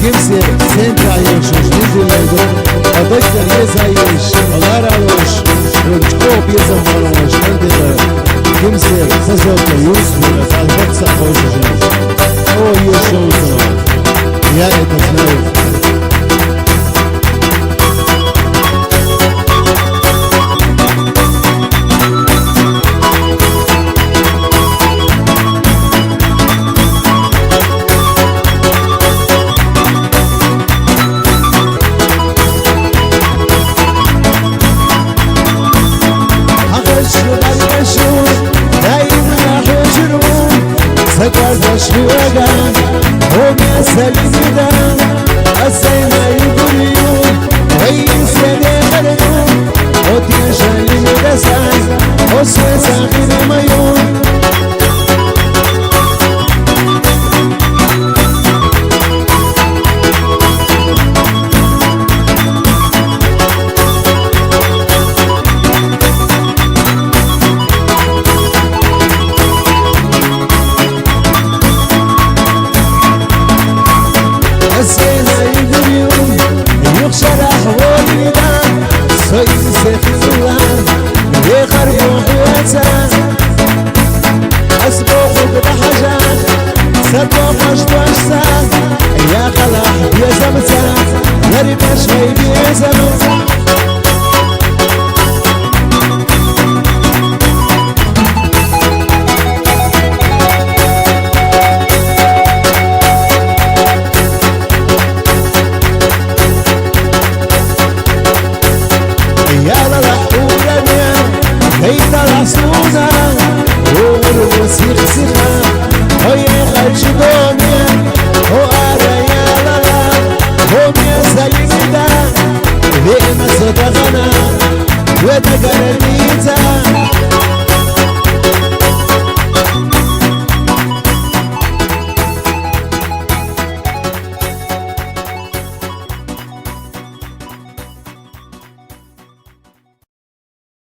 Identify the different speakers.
Speaker 1: kimse sen traješoš, nizilego, a doktor je zaješ, olaraloš, ručko pjezamaloš, nandila, kimse sazovka justvira, zalboca hožeš. O, još ovo, ja это знаю.
Speaker 2: شوقا هم يسلمنا السيما يقولون ويسلي غلنون وتيشل المدسان وسوسا غير ميون يا خلاح يا زمزة غريب شوي يا زمزة يا للحورة كيف العصونة والوسيخ سخة ويا خرج دنيا وأرى يا لالا هم يسلمي دا لما صدقنا وتقرنيتا